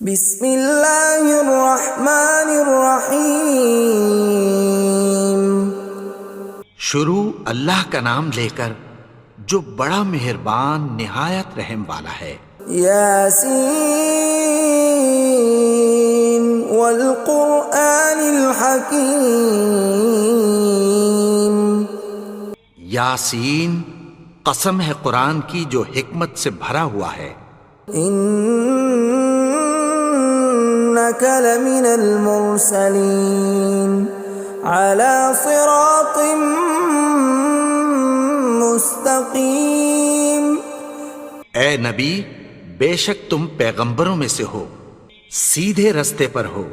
بسم اللہ الرحمن الرحیم۔ شروع اللہ کا نام لے کر جو بڑا مہربان نہایت رحم والا ہے۔ یاسین والقرآن الحکیم۔ یاسین، قسم ہے قرآن کی جو حکمت سے بھرا ہوا ہے۔ انک لمن المرسلین علی صراط مستقیم۔ اے نبی، بے شک تم پیغمبروں میں سے ہو، سیدھے رستے پر ہو۔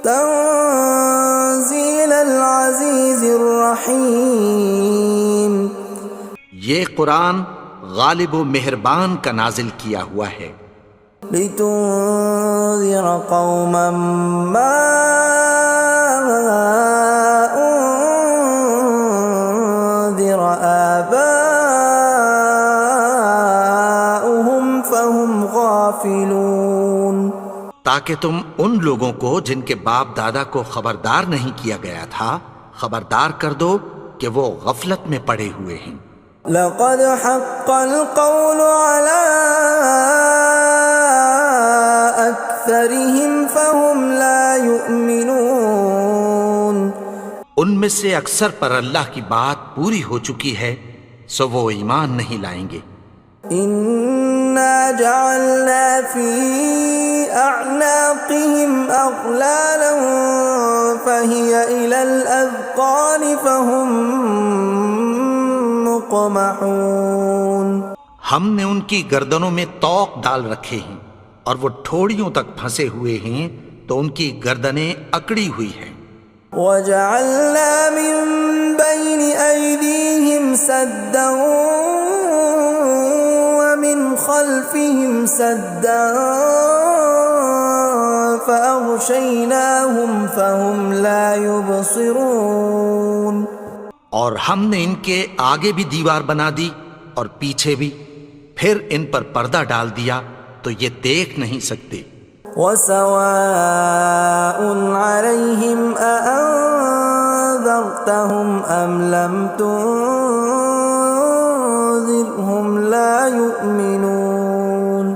تنزیل العزیز الرحیم۔ یہ قرآن غالب و مہربان کا نازل کیا ہوا ہے۔ لتنذر قوما ما انذر آباؤهم فهم غافلون۔ تاکہ تم ان لوگوں کو جن کے باپ دادا کو خبردار نہیں کیا گیا تھا خبردار کر دو کہ وہ غفلت میں پڑے ہوئے ہیں۔ لقد حق القول على أكثرهم فهم لا يؤمنون۔ ان میں سے اکثر پر اللہ کی بات پوری ہو چکی ہے سو وہ ایمان نہیں لائیں گے۔ إنا جعلنا في أعناقهم أغلالا فهي إلى الأذقان فهم مقمحون۔ ہم نے ان کی گردنوں میں طوق ڈال رکھے ہیں اور وہ ٹھوڑیوں تک پھنسے ہوئے ہیں تو ان کی گردنیں اکڑی ہوئی ہیں۔ وَجَعَلْنَا مِن بَيْنِ أَيْدِيهِمْ سَدًّا وَمِنْ خَلْفِهِمْ سَدًّا فَأَغْشَيْنَاهُمْ فَهُمْ لَا يُبْصِرُونَ۔ اور ہم نے ان کے آگے بھی دیوار بنا دی اور پیچھے بھی، پھر ان پر پردہ ڈال دیا تو یہ دیکھ نہیں سکتے۔ وَسَوَاءٌ عَلَيْهِمْ أَأَنذَرْتَهُمْ أَمْ لَمْ تُنذِرْهُمْ لَا يُؤْمِنُونَ۔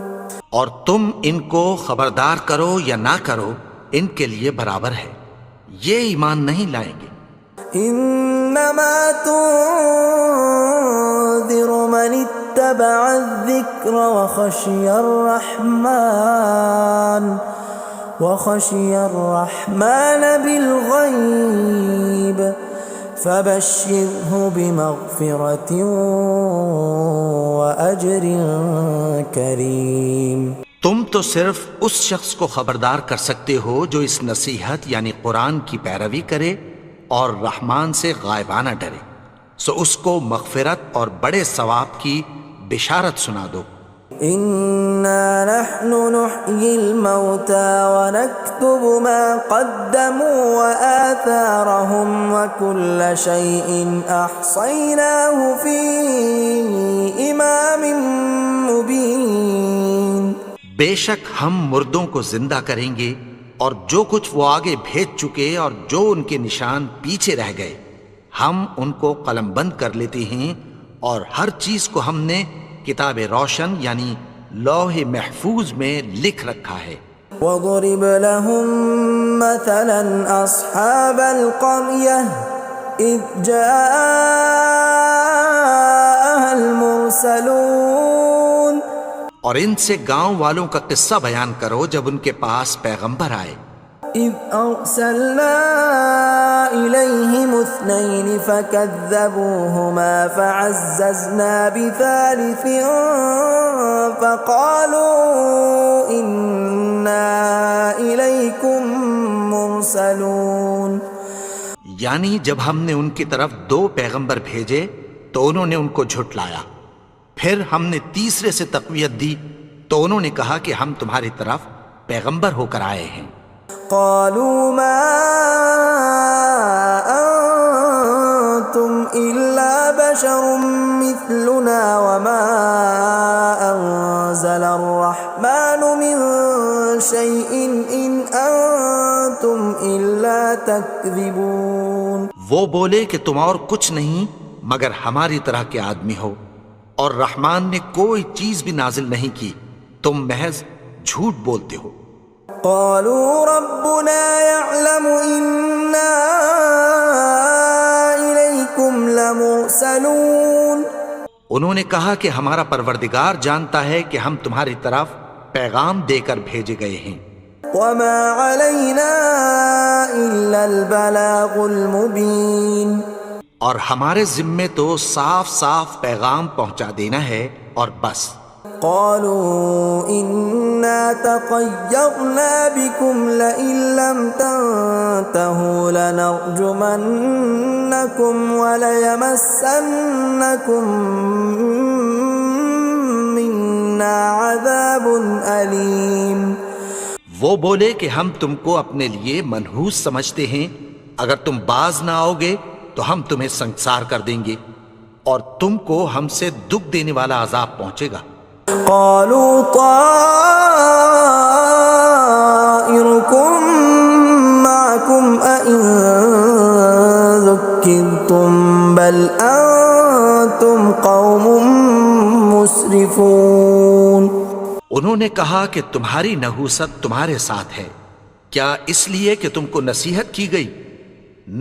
اور تم ان کو خبردار کرو یا نہ کرو ان کے لیے برابر ہے، یہ ایمان نہیں لائیں گے۔ انما تنذر من اتبع الذکر وخشی الرحمن بالغیب فبشرہ بمغفرۃ واجر کریم۔ تم تو صرف اس شخص کو خبردار کر سکتے ہو جو اس نصیحت یعنی قرآن کی پیروی کرے اور رحمان سے غائبانہ ڈرے، سو اس کو مغفرت اور بڑے ثواب کی بشارت سنا دو۔ اِنَّا نَحْنُ نُحْيِي الْمَوْتَى وَنَكْتُبُ مَا قَدَّمُوا وَآثَارَهُمْ وَكُلَّ شَيْءٍ أَحْصَيْنَاهُ فِي إِمَامٍ مُبِينٍ۔ بے شک ہم مردوں کو زندہ کریں گے اور جو کچھ وہ آگے بھیج چکے اور جو ان کے نشان پیچھے رہ گئے ہم ان کو قلم بند کر لیتے ہیں، اور ہر چیز کو ہم نے کتاب روشن یعنی لوح محفوظ میں لکھ رکھا ہے۔ وَضُرِبْ لَهُم مَّثَلًا أَصْحَابَ الْقَرْيَةِ إِذْ جَاءَهَا الْمُرْسَلُونَ۔ اور ان سے گاؤں والوں کا قصہ بیان کرو جب ان کے پاس پیغمبر آئے۔ إِذْ أَرْسَلْنَا إِلَيْهِمُ اثْنَيْنِ فَكَذَّبُوهُمَا فَعَزَّزْنَا بِثَالِثٍ فَقَالُوا إِنَّا إِلَيْكُمْ مُرْسَلُونَ۔ یعنی جب ہم نے ان کی طرف دو پیغمبر بھیجے تو انہوں نے ان کو جھٹلایا، پھر ہم نے تیسرے سے تقویت دی تو انہوں نے کہا کہ ہم تمہاری طرف پیغمبر ہو کر آئے ہیں۔ قالوا ما انتم الا بشر مثلنا وما انزل الرحمن من شيء إن أنتم إلا تكذبون. وہ بولے کہ تم اور کچھ نہیں مگر ہماری طرح کے آدمی ہو، اور رحمان نے کوئی چیز بھی نازل نہیں کی، تم محض جھوٹ بولتے ہو. قالوا ربنا يعلم إنا إليكم لمرسلون. انہوں نے کہا کہ ہمارا پروردگار جانتا ہے کہ ہم تمہاری طرف پیغام دے کر بھیجے گئے ہیں. وما علينا إلا البلاغ المبين. اور ہمارے ذمے تو صاف صاف پیغام پہنچا دینا ہے اور بس. قالوا إنا تطيرنا بكم لئن لم تنتهوا لنرجمنكم وليمسنكم منا عذاب أليم. وہ بولے کہ ہم تم کو اپنے لیے منحوس سمجھتے ہیں، اگر تم باز نہ آؤ گے تو ہم تمہیں سنسار کر دیں گے اور تم کو ہم سے دکھ دینے والا عذاب پہنچے گا. قالوا طائركم معكم أئن ذكرتم بل أنتم قوم مسرفون. انہوں نے کہا کہ تمہاری نحوست تمہارے ساتھ ہے، کیا اس لیے کہ تم کو نصیحت کی گئی؟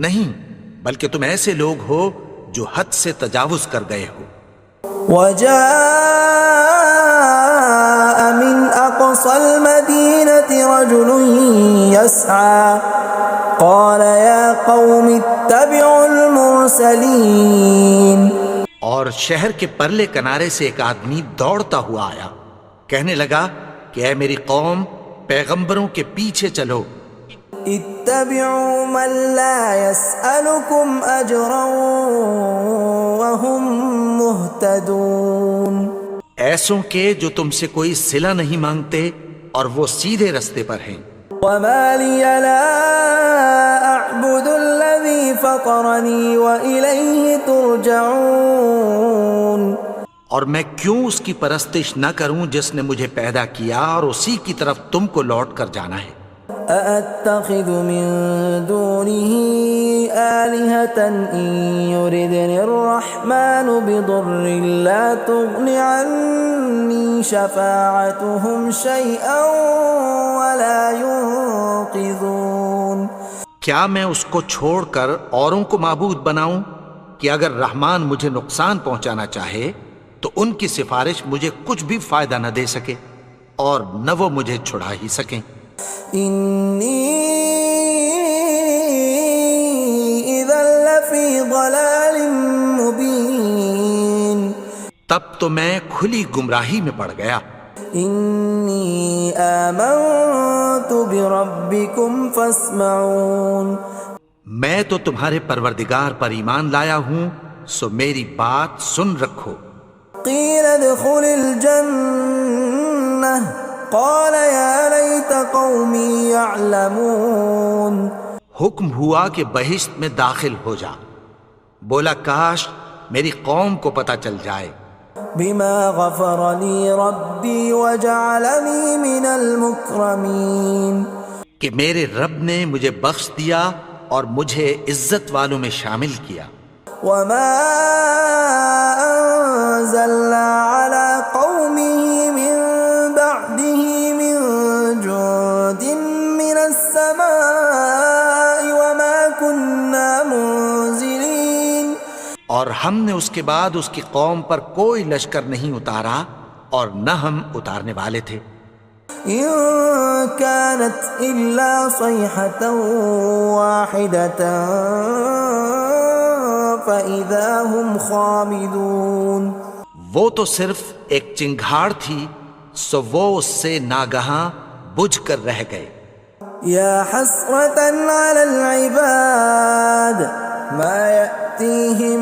نہیں، بلکہ تم ایسے لوگ ہو جو حد سے تجاوز کر گئے ہو. وجاء من أقصى المدينة رجل يسعى قال يا قوم اتبعوا المرسلين. اور شہر کے پرلے کنارے سے ایک آدمی دوڑتا ہوا آیا، کہنے لگا کہ اے میری قوم، پیغمبروں کے پیچھے چلو. اتبعوا من لا يسألكم أجرا وهم مهتدون. ایسوں کے جو تم سے کوئی صلہ نہیں مانگتے اور وہ سیدھے رستے پر ہیں. وما لي لا أعبد الذي فطرني وإليه ترجعون. اور میں کیوں اس کی پرستش نہ کروں جس نے مجھے پیدا کیا اور اسی کی طرف تم کو لوٹ کر جانا ہے. أأتخذ من دونه آلهة إن يردني الرحمن بضر لا تغن عني شفاعتهم شيئا ولا ينقذون. کیا میں اس کو چھوڑ کر اوروں کو معبود بناؤں کہ اگر رحمان مجھے نقصان پہنچانا چاہے تو ان کی سفارش مجھے کچھ بھی فائدہ نہ دے سکے اور نہ وہ مجھے چھڑا ہی سکیں. إني إذا لفي ضلال مبين. تب تو میں کھلی گمراہی میں پڑ گیا. إني آمنت بربكم فاسمعون. میں تو تمہارے پروردگار پر ایمان لایا ہوں، سو میری بات سن رکھو. قيل ادخل الجنة قال يا ليت قومي يعلمون. حکم ہوا کہ بہشت میں داخل ہو جا. بولا کاش میری قوم کو پتہ چل جائے. بما غفر لي ربي وجعلني من المكرمين. کہ میرے رب نے مجھے بخش دیا اور مجھے عزت والوں میں شامل کیا. وما أنزلنا على قومه من بعده من جند من السماء وما كنا منزلين. اور ہم نے اس کے بعد اس کی قوم پر کوئی لشکر نہیں اتارا اور نہ ہم اتارنے والے تھے. إن كانت إلا صيحة واحدة فإذا هم خامدون. وہ تو صرف ایک چنگھاڑ تھی، سو وہ اس سے ناگہاں بجھ کر رہ گئے. يا حسرة على العباد ما يأتيهم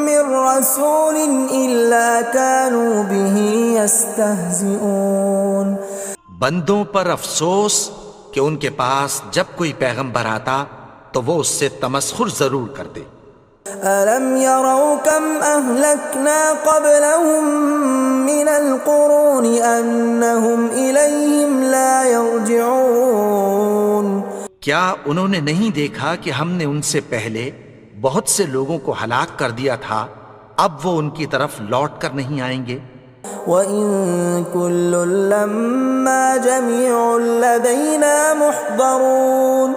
من رسول إلا كانوا به يستهزئون. بندوں پر افسوس کہ ان کے پاس جب کوئی پیغمبر آتا تو وہ اس سے تمسخر ضرور کرتے. ألم يروا كم أهلكنا قبلهم من القرون أنهم إليهم لا يرجعون کیا انہوں نے نہیں دیکھا کہ ہم نے ان سے پہلے بہت سے لوگوں کو ہلاک کر دیا تھا، اب وہ ان کی طرف لوٹ کر نہیں آئیں گے؟ وَإِن كُلٌّ لَّمَّا جَمِيعٌ لَّدَيْنَا مُحْضَرُونَ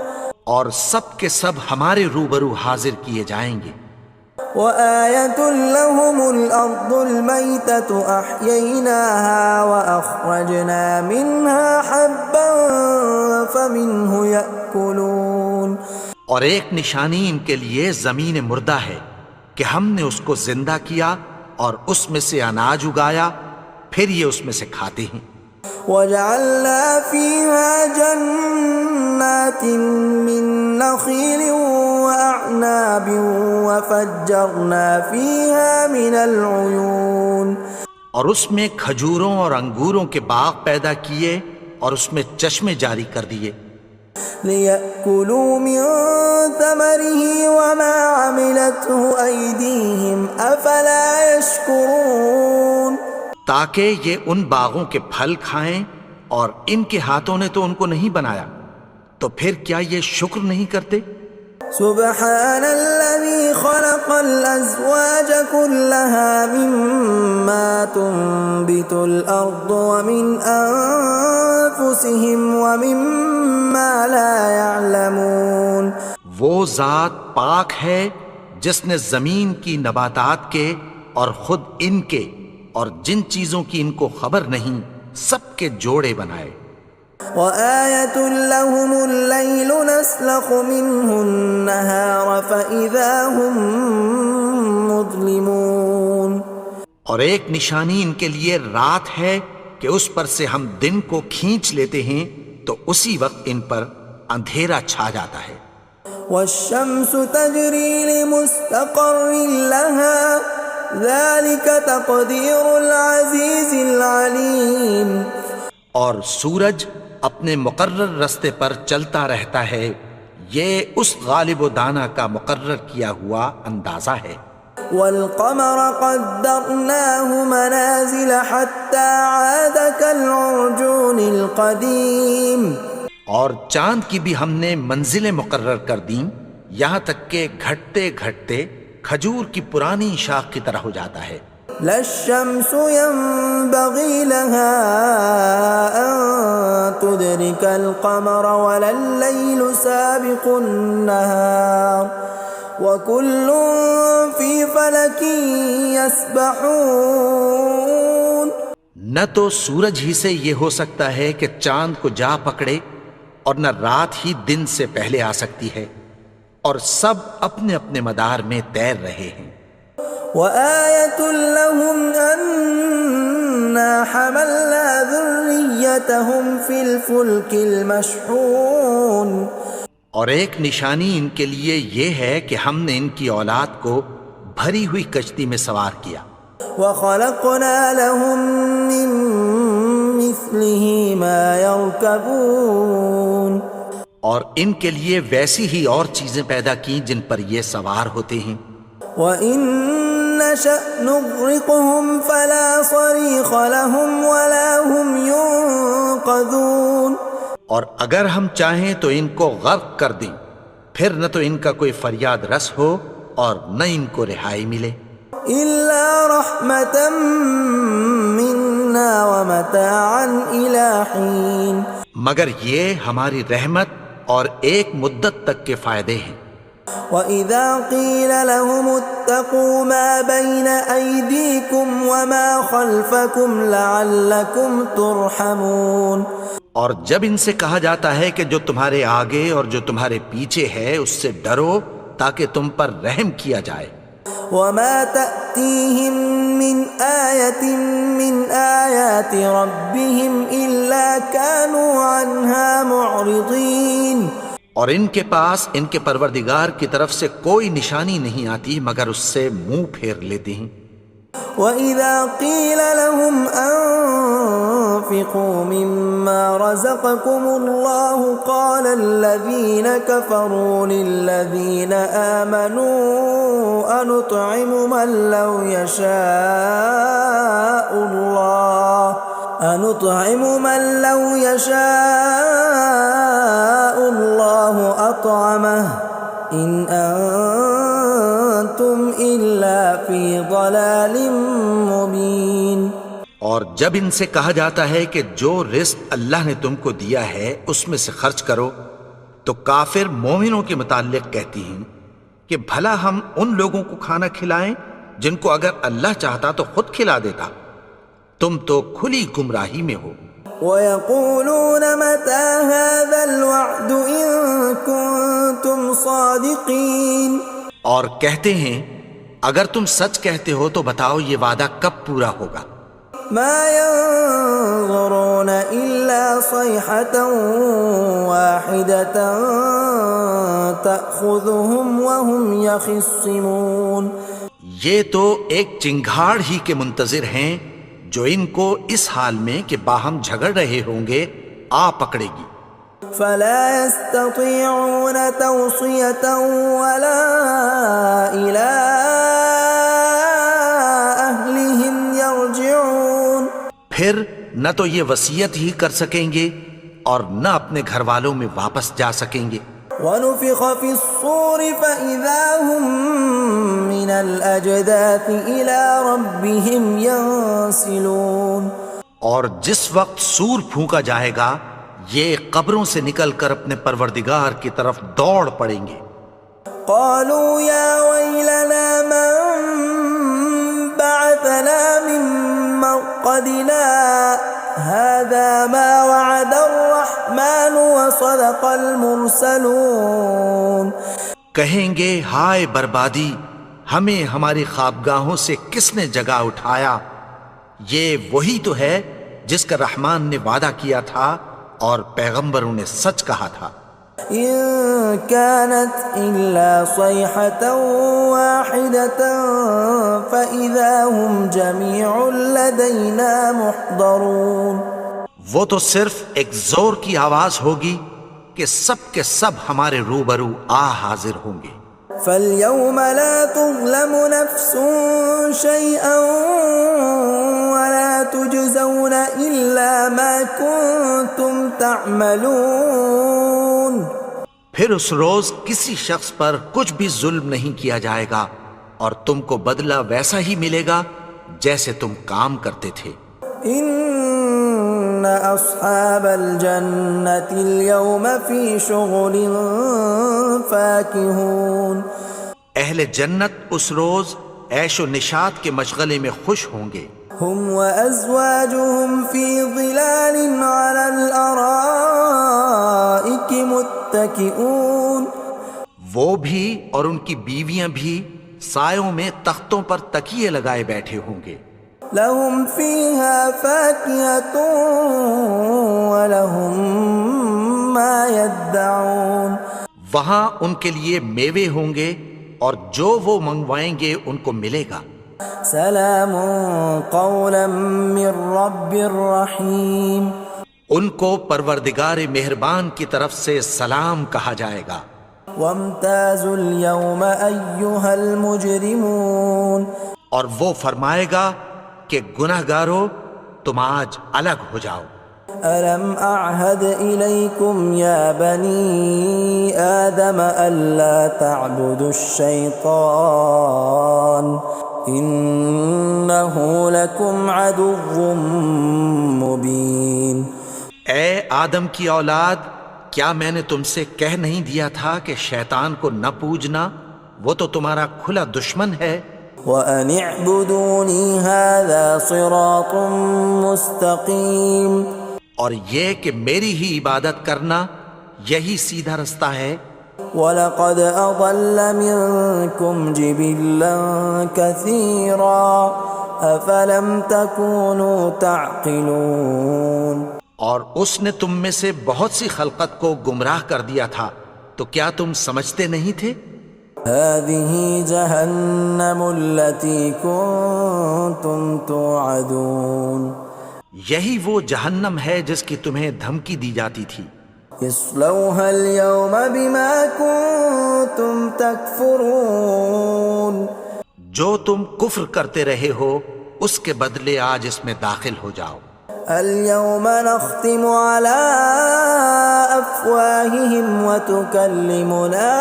اور سب کے سب ہمارے روبرو حاضر کیے جائیں گے۔ وَآيَةٌ لَّهُمُ الْأَرْضُ الْمَيْتَةُ أَحْيَيْنَاهَا وَأَخْرَجْنَا مِنْهَا حَبًّا فَمِنْهُ يَأْكُلُونَ اور ایک نشانی ان کے لیے زمین مردہ ہے کہ ہم نے اس کو زندہ کیا اور اس میں سے اناج اگایا، پھر یہ اس میں سے کھاتے ہیں۔ وَجَعَلْنَا فِيهَا جَنَّاتٍ مِّن نَّخِيلٍ وَأَعْنَابٍ وَفَجَّرْنَا فِيهَا مِنَ الْعُيُونِ اور اس میں کھجوروں اور انگوروں کے باغ پیدا کیے اور اس میں چشمے جاری کر دیے، لِيَأْكُلُوا مِن ثَمَرِهِ وَمَا عَمِلَتْهُ أَيْدِيهِمْ أَفَلَا يَشْكُرُونَ تاکہ یہ ان باغوں کے پھل کھائیں، اور ان کے ہاتھوں نے تو ان کو نہیں بنایا، تو پھر کیا یہ شکر نہیں کرتے؟ سبحان الذي خلق الأزواج كلها مما تنبت الأرض ومن أنفسهم ومما لا يعلمون وہ ذات پاک ہے جس نے زمین کی نباتات کے اور خود ان کے اور جن چیزوں کی ان کو خبر نہیں سب کے جوڑے بنائے۔ وَآيَةٌ لَّهُمُ اللَّيْلُ نَسْلَخُ مِنْهُ النَّهَارَ فَإِذَا هُم مُظْلِمُونَ اور ایک نشانی ان کے لیے رات ہے کہ اس پر سے ہم دن کو کھینچ لیتے ہیں تو اسی وقت ان پر اندھیرا چھا جاتا ہے۔ وَالشَّمْسُ تَجْرِي لِمُسْتَقَرٍّ لَّهَا ذَلِكَ تَقْدِيرُ الْعَزِيزِ الْعَلِيمِ اور سورج اپنے مقرر رستے پر چلتا رہتا ہے، یہ اس غالب و دانا کا مقرر کیا ہوا اندازہ ہے۔ وَالْقَمَرَ قَدَّرْنَاهُ مَنَازِلَ حَتَّى عَادَ كَالْعُرْجُونِ الْقَدِيمِ اور چاند کی بھی ہم نے منزلیں مقرر کر دیں، یہاں تک کہ گھٹتے گھٹتے کھجور کی پرانی شاخ کی طرح ہو جاتا ہے۔ لا الشمس ينبغي لها أن تدرك القمر ولا الليل سابق النهار وكل في فلك يسبحون نہ تو سورج ہی سے یہ ہو سکتا ہے کہ چاند کو جا پکڑے، اور نہ رات ہی دن سے پہلے آ سکتی ہے، اور سب اپنے اپنے مدار میں تیر رہے ہیں۔ وَآيَةٌ لَّهُمْ أَنَّا حَمَلْنَا ذُرِّيَّتَهُمْ فِي الْفُلْكِ الْمَشْحُونِ اور ایک نشانی ان کے لیے یہ ہے کہ ہم نے ان کی اولاد کو بھری ہوئی کشتی میں سوار کیا۔ وَخَلَقْنَا لَهُم مِّن مِّثْلِهِ مَا يَرْكَبُونَ اور ان کے لیے ویسی ہی اور چیزیں پیدا کی جن پر یہ سوار ہوتے ہیں۔ وَإِن نَّشَأْ نُغْرِقْهُمْ فَلَا صَرِيخَ لَهُمْ وَلَا هُمْ يُنقَذُونَ اور اگر ہم چاہیں تو ان کو غرق کر دیں، پھر نہ تو ان کا کوئی فریاد رس ہو اور نہ ان کو رہائی ملے۔ إِلَّا رَحْمَةً مِّنَّا وَمَتَاعًا إِلَىٰ حِينٍ مگر یہ ہماری رحمت اور ایک مدت تک کے فائدے ہیں۔ وَإِذَا قِيلَ لَهُمُ اتَّقُوا مَا بَيْنَ أَيْدِيكُمْ وَمَا خَلْفَكُمْ لَعَلَّكُمْ تُرْحَمُونَ اور جب ان سے کہا جاتا ہے کہ جو تمہارے آگے اور جو تمہارے پیچھے ہے اس سے ڈرو تاکہ تم پر رحم کیا جائے۔ وَمَا تَأْتِيهِم مِّنْ آيَةٍ مِّنْ آيَاتِ رَبِّهِمْ إِلَّا كَانُوا عَنْهَا مُعْرِضِينَ اور ان کے پاس ان کے پروردگار کی طرف سے کوئی نشانی نہیں آتی مگر اس سے منہ پھیر لیتے ہیں۔ وَإِذَا قِيلَ لَهُمْ وأنفقوا مما رزقكم الله قال الذين كفروا للذين آمنوا أنطعم من لو يشاء الله أطعمه إن أنتم إلا في ضلال مبين۔ اور جب ان سے کہا جاتا ہے کہ جو رزق اللہ نے تم کو دیا ہے اس میں سے خرچ کرو، تو کافر مومنوں کے متعلق کہتی ہیں کہ بھلا ہم ان لوگوں کو کھانا کھلائیں جن کو اگر اللہ چاہتا تو خود کھلا دیتا، تم تو کھلی گمراہی میں ہو۔ وَيَقُولُونَ مَتَى هَذَا الْوَعْدُ إِن كُنتُمْ صَادِقِينَ، اور کہتے ہیں اگر تم سچ کہتے ہو تو بتاؤ یہ وعدہ کب پورا ہوگا۔ مَا يَنظُرُونَ إِلَّا صَيْحَةً وَاحِدَةً تَأْخُذُهُمْ وَهُمْ يَخِصِّمُونَ، یہ تو ایک چنگھاڑ ہی کے منتظر ہیں جو ان کو اس حال میں کہ باہم جھگڑ رہے ہوں گے آ پکڑے گی۔ فَلَا يَسْتَطِيعُونَ تَوْصِيَةً وَلَا إِلَىٰ أَهْلِهِمْ يَرْجِعُونَ، پھر نہ تو یہ وصیت ہی کر سکیں گے اور نہ اپنے گھر والوں میں واپس جا سکیں گے۔ وَنُفِخَ فِي الصُّورِ فَإِذَا هُم مِّنَ الْأَجْدَاثِ إِلَىٰ رَبِّهِمْ يَنسِلُونَ، اور جس وقت سور پھونکا جائے گا یہ قبروں سے نکل کر اپنے پروردگار کی طرف دوڑ پڑیں گے۔ قَالُوا يَا وَيْلَنَا مَن بَعَثَنَا مِن مَّرْقَدِنَا هَٰذَا مَا وَعَدَ الرَّحْمَٰنُ وَصَدَقَ الْمُرْسَلُونَ، کہیں گے ہائے بربادی، ہمیں ہماری خوابگاہوں سے کس نے جگا اٹھایا، یہ وہی تو ہے جس کا رحمان نے وعدہ کیا تھا اور پیغمبروں نے سچ کہا تھا۔ إِن كَانَتْ إِلَّا صَيْحَةً وَاحِدَةً فَإِذَا هُمْ جَمِيعٌ لَدَيْنَا مُحْضَرُونَ، وہ تو صرف ایک زور کی آواز ہوگی کہ سب کے سب ہمارے روبرو آ حاضر ہوں گے۔ فَالْيَوْمَ لَا تُظْلَمُ نَفْسٌ شَيْئًا وَلَا تُجْزَوْنَ إِلَّا مَا كُنتُمْ تَعْمَلُونَ، پھر اس روز کسی شخص پر کچھ بھی ظلم نہیں کیا جائے گا اور تم کو بدلہ ویسا ہی ملے گا جیسے تم کام کرتے تھے۔ إِنَّ أَصْحَابَ الْجَنَّةِ الْيَوْمَ فِي شُغُلٍ فَاكِهُونَ، اہل جنت اس روز عیش و نشاط کے مشغلے میں خوش ہوں گے۔ هُمْ وَأَزْوَاجُهُمْ فِي ظِلَالٍ عَلَى الْأَرَائِكِ مُتَّكِئُونَ، وہ بھی اور ان کی بیویاں بھی سایوں میں تختوں پر تکیے لگائے بیٹھے ہوں گے۔ لَهُمْ فِيهَا فَاكِهَةٌ وَلَهُمْ مَا يَدَّعُونَ، وہاں ان کے لیے میوے ہوں گے اور جو وہ منگوائیں گے ان کو ملے گا۔ سلام قولا من رب رحیم، ان کو پروردگار مہربان کی طرف سے سلام کہا جائے گا۔ وامتازوا اليوم ایھا المجرمون، اور وہ فرمائے گا کہ گنہگارو تم آج الگ ہو جاؤ۔ ألم أعهد إليكم يا بني آدم ألا تعبدوا الشيطان إنه لكم عدو مبين۔ اے آدم کی اولاد، کیا میں نے تم سے کہہ نہیں دیا تھا کہ شیطان کو نہ پوجنا، وہ تو تمہارا کھلا دشمن ہے۔ وَأَنِ اعْبُدُونِي هَذَا صِرَاطٌ مُسْتَقِيمٌ، اور یہ کہ میری ہی عبادت کرنا یہی سیدھا رستہ ہے۔ وَلَقَدْ أَضَلَّ مِنْكُمْ جِبِلًّا كَثِيرًا أَفَلَمْ تَكُونُوا تَعْقِلُونَ، اور اس نے تم میں سے بہت سی خلقت کو گمراہ کر دیا تھا، تو کیا تم سمجھتے نہیں تھے؟ هَذِهِ جَهَنَّمُ الَّتِي كُنْتُمْ تُوعَدُونَ، یہی وہ جہنم ہے جس کی تمہیں دھمکی دی جاتی تھی. اصلوها اليوم بما كنتم تكفرون. جو تم کفر کرتے رہے ہو اس کے بدلے آج اس میں داخل ہو جاؤ. اليوم نختم على أفواههم وتكلمنا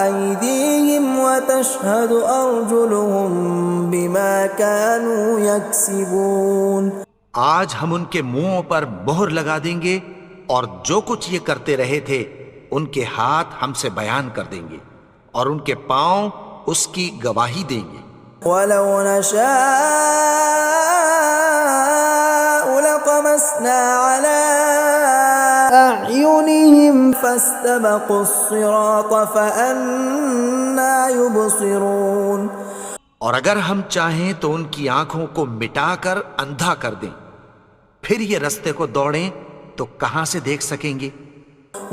أيديهم وتشهد أرجلهم بما كانوا يكسبون. آج ہم ان کے منہوں پر مہر لگا دیں گے اور جو کچھ یہ کرتے رہے تھے ان کے ہاتھ ہم سے بیان کر دیں گے اور ان کے پاؤں اس کی گواہی دیں گے. ولو نشاء لطمسنا على أعينهم فاستبقوا الصراط فأنى يبصرون. اور اگر ہم چاہیں تو ان کی آنکھوں کو مٹا کر اندھا کر دیں، پھر یہ رستے کو دوڑیں تو کہاں سے دیکھ سکیں گے.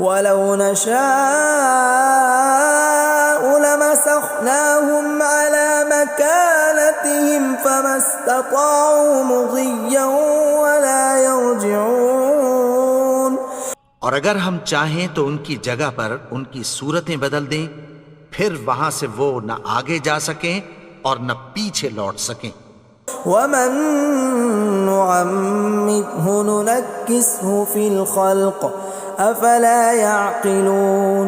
ولو نشاء لمسخناهم على مكانتهم فما استطاعوا مضيا ولا يرجعون. اور اگر ہم چاہیں تو ان کی جگہ پر ان کی صورتیں بدل دیں، پھر وہاں سے وہ نہ آگے جا سکیں اور نہ پیچھے لوٹ سکیں. ومن نعمره ننكسه في الخلق افلا يعقلون.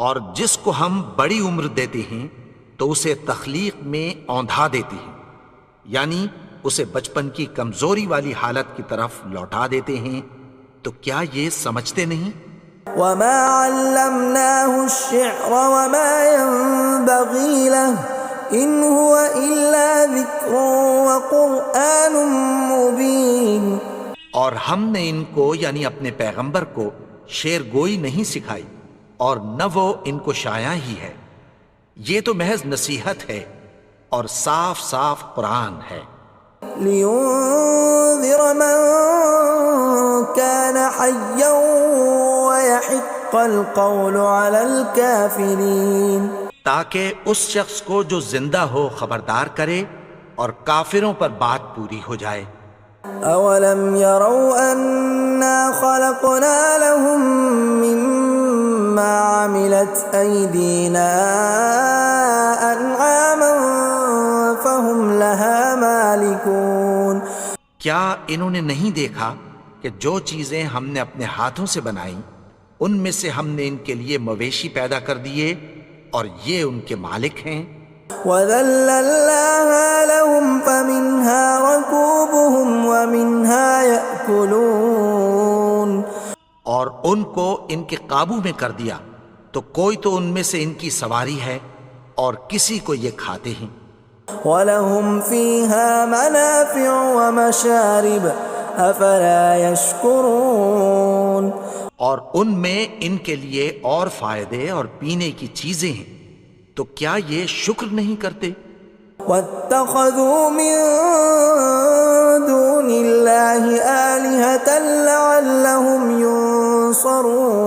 اور جس کو ہم بڑی عمر دیتے ہیں تو اسے تخلیق میں اوندھا دیتے ہیں، یعنی اسے بچپن کی کمزوری والی حالت کی طرف لوٹا دیتے ہیں. تو کیا یہ سمجھتے نہیں؟ وما علمناه الشعر وما ينبغي له ان هو الا ذکر وقرآن مبین. اور ہم نے ان کو یعنی اپنے پیغمبر کو شعر گوئی نہیں سکھائی اور نہ وہ ان کو شایع ہی ہے، یہ تو محض نصیحت ہے اور صاف صاف قرآن ہے. لينذر من كان حيا ويحق القول على الكافرين. تاکہ اس شخص کو جو زندہ ہو خبردار کرے اور کافروں پر بات پوری ہو جائے. اولم يروا انا خلقنا لهم مما عملت ايدينا انعاما فهم لها مالكون. کیا انہوں نے نہیں دیکھا کہ جو چیزیں ہم نے اپنے ہاتھوں سے بنائیں ان میں سے ہم نے ان کے لیے مویشی پیدا کر دیے اور یہ ان کے مالک ہیں. وَذَلَّلْنَاهَا لَهُمْ فَمِنْهَا رَكُوبُهُمْ وَمِنْهَا يَأْكُلُونَ. اور ان کو ان کے قابو میں کر دیا تو کوئی تو ان میں سے ان کی سواری ہے اور کسی کو یہ کھاتے ہیں. وَلَهُمْ فِيهَا مَنَافِعُ وَمَشَارِبُ أَفَلَا يَشْكُرُونَ. اور ان میں ان کے لیے اور فائدے اور پینے کی چیزیں ہیں، تو کیا یہ شکر نہیں کرتے؟ وَاتَّخَذُوا مِن دُونِ اللَّهِ آلِهَةً لَعَلَّهُمْ يُنصَرُونَ.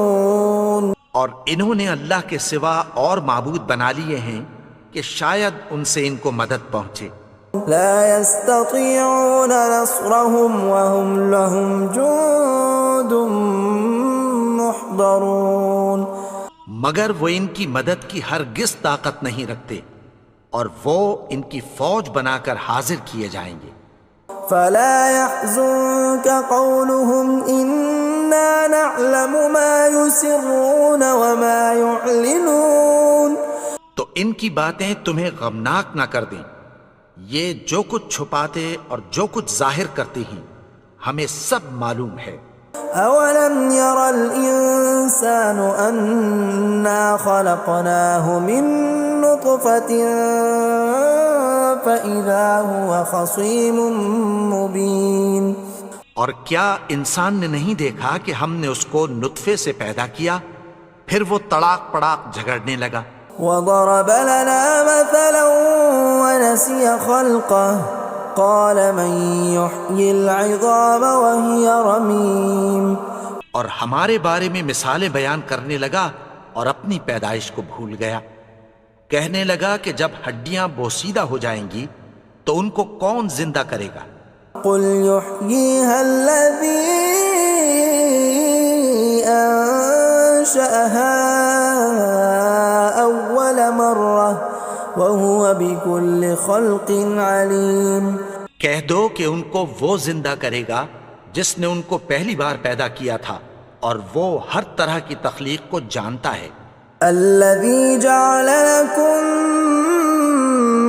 اور انہوں نے اللہ کے سوا اور معبود بنا لیے ہیں کہ شاید ان سے ان کو مدد پہنچے. لا يستطيعون نصرهم وهم لهم جند محضرون. مگر وہ ان کی مدد کی ہرگز طاقت نہیں رکھتے اور وہ ان کی فوج بنا کر حاضر کیے جائیں گے. فلا يحزنك قولهم إنا نعلم ما يسرون وما يعلنون. تو ان کی باتیں تمہیں غمناک نہ کر دیں، یہ جو کچھ چھپاتے اور جو کچھ ظاہر کرتے ہیں ہمیں سب معلوم ہے. أولم ير الإنسان أنا خلقناه من نطفة فإذا هو خصيم مبين. اور کیا انسان نے نہیں دیکھا کہ ہم نے اس کو نطفے سے پیدا کیا پھر وہ تڑاک پڑاک جھگڑنے لگا. وضرب لنا مثلا ونسي خلقه قال من يحيي العظام وهي رميم. اور ہمارے بارے میں مثالیں بیان کرنے لگا اور اپنی پیدائش کو بھول گیا. کہنے لگا کہ جب ہڈیاں بوسیدہ ہو جائیں گی تو ان کو کون زندہ کرے گا قل يحييها الذي أنشأها أول مرة وهو بكل خلق عليم. کہہ دو کہ ان کو وہ زندہ کرے گا جس نے ان کو پہلی بار پیدا کیا تھا اور وہ ہر طرح کی تخلیق کو جانتا ہے. الذي جعل لكم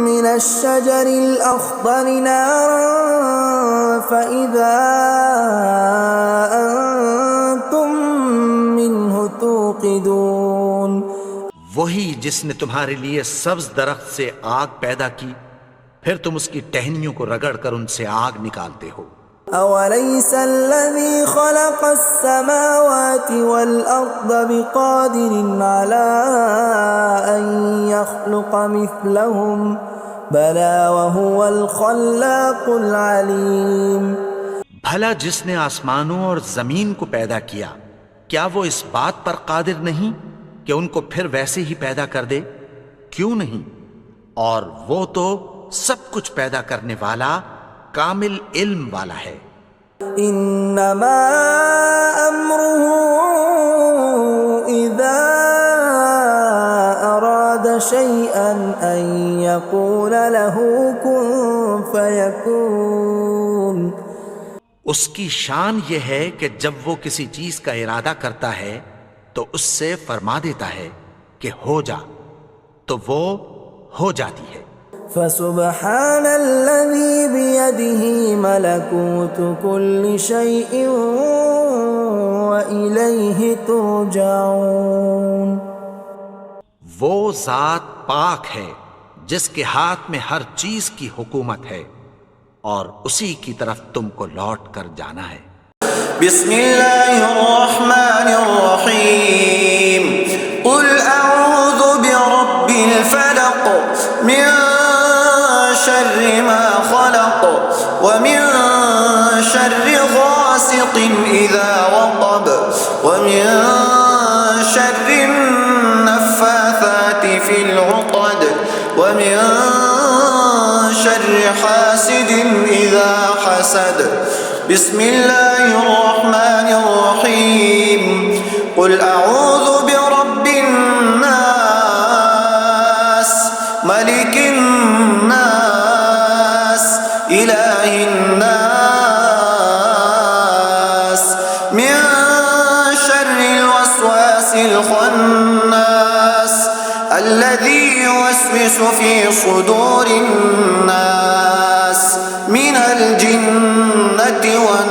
من الشجر الأخضر نارا فإذا أنتم منه توقدون. وہی جس نے تمہارے لیے سبز درخت سے آگ پیدا کی پھر تم اس کی ٹہنیوں کو رگڑ کر ان سے آگ نکالتے ہو. أوليس الذي خلق السماوات والأرض بقادر على أن يخلق مثلهم بلى وهو الخلاق العليم. بھلا جس نے آسمانوں اور زمین کو پیدا کیا کیا وہ اس بات پر قادر نہیں کہ ان کو پھر ویسے ہی پیدا کر دے؟ کیوں نہیں؟ اور وہ تو سب کچھ پیدا کرنے والا کامل علم والا ہے. انما امره اذا اراد شيئا ان يقول له كن فيكون. اس کی شان یہ ہے کہ جب وہ کسی چیز کا ارادہ کرتا ہے تو اس سے فرما دیتا ہے کہ ہو جا تو وہ ہو جاتی ہے. فسبحان الذي بيده ملكوت كل شيء وإليه ترجعون. وہ ذات پاک ہے جس کے ہاتھ میں ہر چیز کی حکومت ہے اور اسی کی طرف تم کو لوٹ کر جانا ہے. بسم اللہ الرحمن الرحیم. قل اعوذ برب الفلق من شر ما خلق ومن شر غاسق اذا وقب ومن شر النفاثات في العقد ومن شر حاسد اذا حسد. بسم اللہ الرحمن الرحیم. قل اعوذ برب الناس ملک الناس الہ الناس من شر الوسواس الخناس الذي يوسوس في صدور الناس من الجنة والناس.